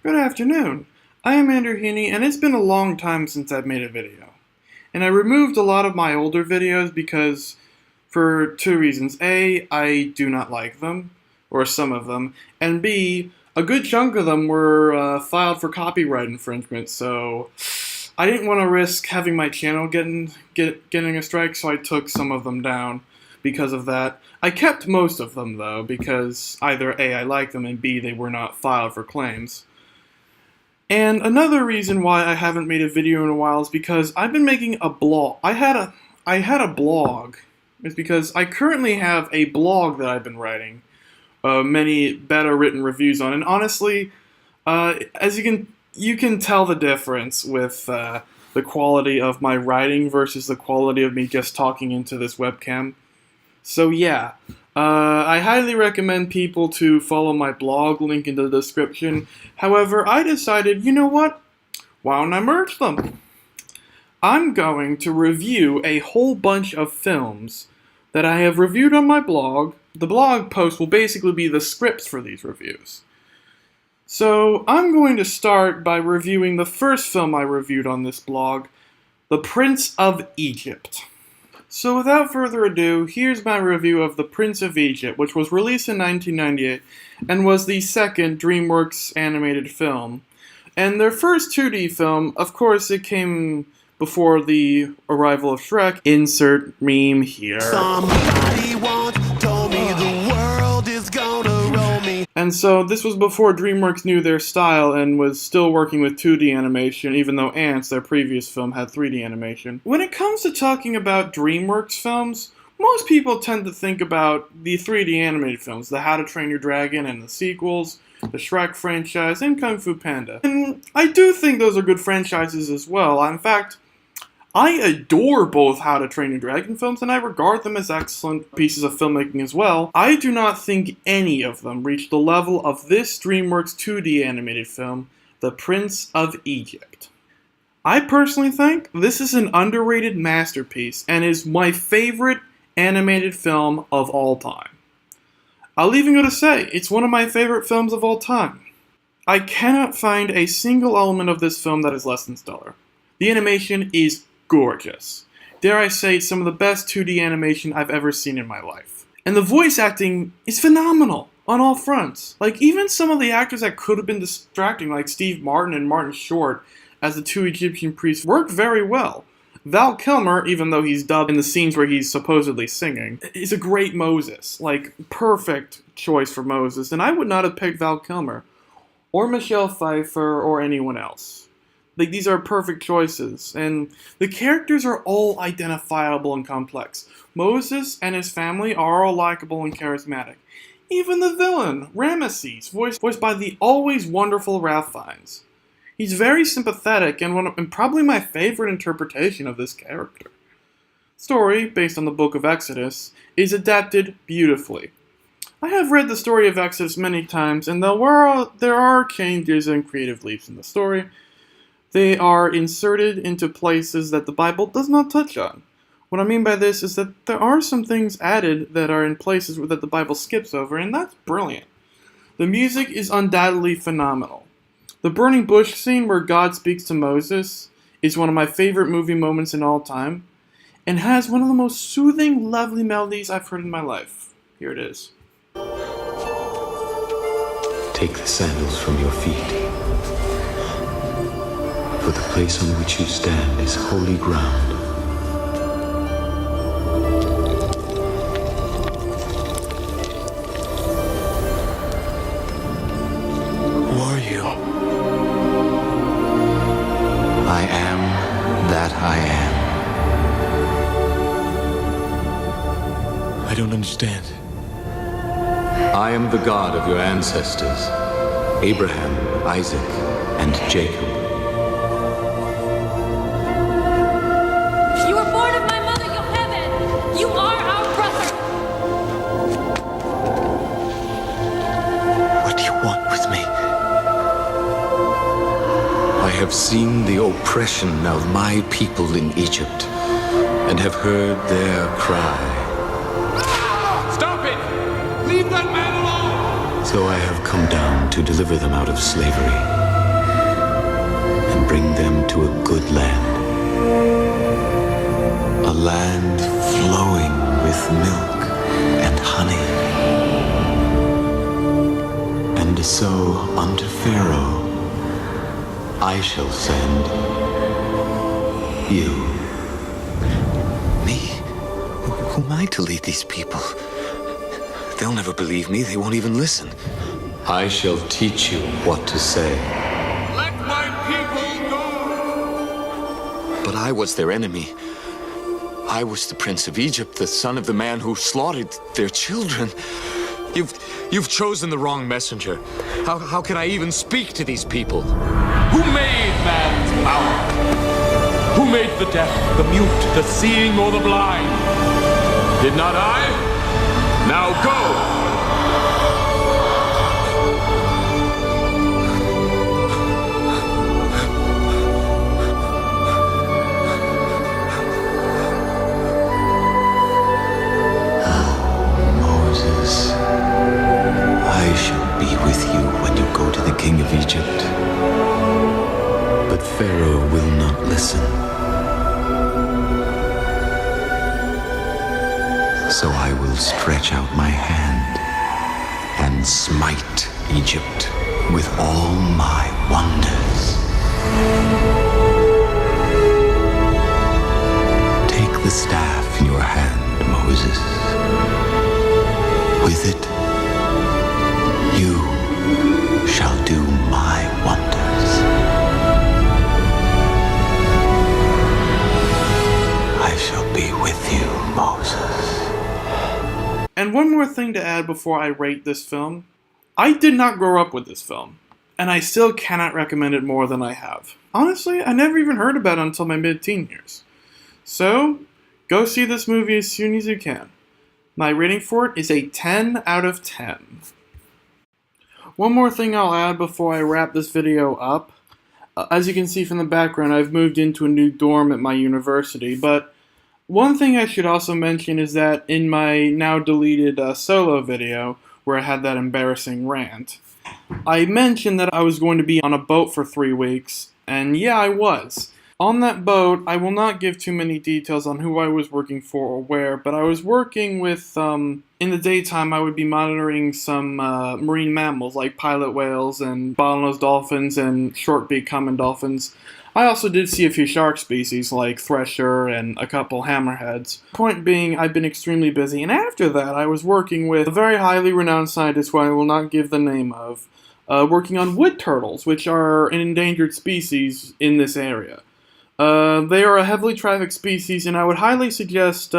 Good afternoon. I am Andrew Heaney, and it's been a long time since I've made a video. And I removed a lot of my older videos because, for two reasons. A, I do not like them, or some of them, and B, a good chunk of them were filed for copyright infringement, so I didn't want to risk having my channel getting a strike, so I took some of them down because of that. I kept most of them, though, because either A, I like them, and B, they were not filed for claims. And another reason why I haven't made a video in a while is because I've been making a blog. I had a blog. It's because I currently have a blog that I've been writing many better written reviews on, and honestly, as you can tell the difference with the quality of my writing versus the quality of me just talking into this webcam. So yeah, I highly recommend people to follow my blog, link in the description. However, I decided, you know what? Why don't I merge them? I'm going to review a whole bunch of films that I have reviewed on my blog. The blog post will basically be the scripts for these reviews. So I'm going to start by reviewing the first film I reviewed on this blog, The Prince of Egypt. So without further ado, here's my review of The Prince of Egypt, which was released in 1998 and was the second DreamWorks animated film. And their first 2D film, of course, it came before the arrival of Shrek. Insert meme here. Somebody once told me the world is gonna roll me. And so this was before DreamWorks knew their style and was still working with 2D animation, even though Ants, their previous film, had 3D animation. When it comes to talking about DreamWorks films, most people tend to think about the 3D animated films, the How to Train Your Dragon and the sequels, the Shrek franchise, and Kung Fu Panda. And I do think those are good franchises as well. In fact, I adore both How to Train Your Dragon films, and I regard them as excellent pieces of filmmaking as well. I do not think any of them reach the level of this DreamWorks 2D animated film, The Prince of Egypt. I personally think this is an underrated masterpiece and is my favorite animated film of all time. I'll even go to say, it's one of my favorite films of all time. I cannot find a single element of this film that is less than stellar. The animation is gorgeous. Dare I say, some of the best 2D animation I've ever seen in my life. And the voice acting is phenomenal on all fronts. Like, even some of the actors that could have been distracting, like Steve Martin and Martin Short as the two Egyptian priests, work very well. Val Kilmer, even though he's dubbed in the scenes where he's supposedly singing, is a great Moses. Like, perfect choice for Moses. And I would not have picked Val Kilmer, or Michelle Pfeiffer, or anyone else. Like, these are perfect choices, and the characters are all identifiable and complex. Moses and his family are all likable and charismatic. Even the villain, Ramesses, voiced by the always wonderful Ralph Fiennes. He's very sympathetic and probably my favorite interpretation of this character. Story, based on the Book of Exodus, is adapted beautifully. I have read the story of Exodus many times, and there are changes and creative leaps in the story, they are inserted into places that the Bible does not touch on. What I mean by this is that there are some things added that are in places that the Bible skips over, and that's brilliant. The music is undoubtedly phenomenal. The burning bush scene where God speaks to Moses is one of my favorite movie moments in all time, and has one of the most soothing, lovely melodies I've heard in my life. Here it is. Take the sandals from your feet. For the place on which you stand is holy ground. Who are you? I am that I am. I don't understand. I am the God of your ancestors, Abraham, Isaac, and Jacob. I have seen the oppression of my people in Egypt and have heard their cry. Stop it! Leave that man alone! So I have come down to deliver them out of slavery. bring them to a good land. A land flowing with milk and honey. And so unto Pharaoh I shall send you. Me? Who am I to lead these people? They'll never believe me. They won't even listen. I shall teach you what to say. Let my people go! But I was their enemy. I was the prince of Egypt, the son of the man who slaughtered their children. You've chosen the wrong messenger. How can I even speak to these people? Who made man's mouth? Who made the deaf, the mute, the seeing, or the blind? Did not I? Now go! Moses, I shall be with you when you go to the king of Egypt. But Pharaoh will not listen. So I will stretch out my hand and smite Egypt with all my wonders. Take the staff in your hand, Moses. With it, you shall do my wonders. I shall be with you, Moses. And one more thing to add before I rate this film. I did not grow up with this film, and I still cannot recommend it more than I have. Honestly, I never even heard about it until my mid-teen years. So, go see this movie as soon as you can. My rating for it is a 10 out of 10. One more thing I'll add before I wrap this video up. As you can see from the background, I've moved into a new dorm at my university, but one thing I should also mention is that in my now deleted solo video, where I had that embarrassing rant, I mentioned that I was going to be on a boat for 3 weeks, and yeah, I was. On that boat, I will not give too many details on who I was working for or where, but I was working with, in the daytime, I would be monitoring some marine mammals like pilot whales and bottlenose dolphins and short-beak common dolphins. I also did see a few shark species like thresher and a couple hammerheads. Point being, I've been extremely busy, and after that I was working with a very highly renowned scientist who I will not give the name of, working on wood turtles, which are an endangered species in this area. They are a heavily trafficked species, and I would highly suggest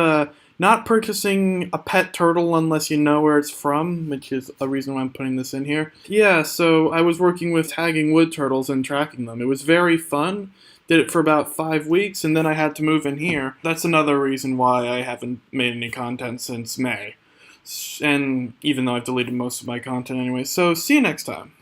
not purchasing a pet turtle unless you know where it's from, which is a reason why I'm putting this in here. Yeah, so I was working with tagging wood turtles and tracking them. It was very fun. Did it for about 5 weeks, and then I had to move in here. That's another reason why I haven't made any content since May. And even though I've deleted most of my content anyway. So, see you next time.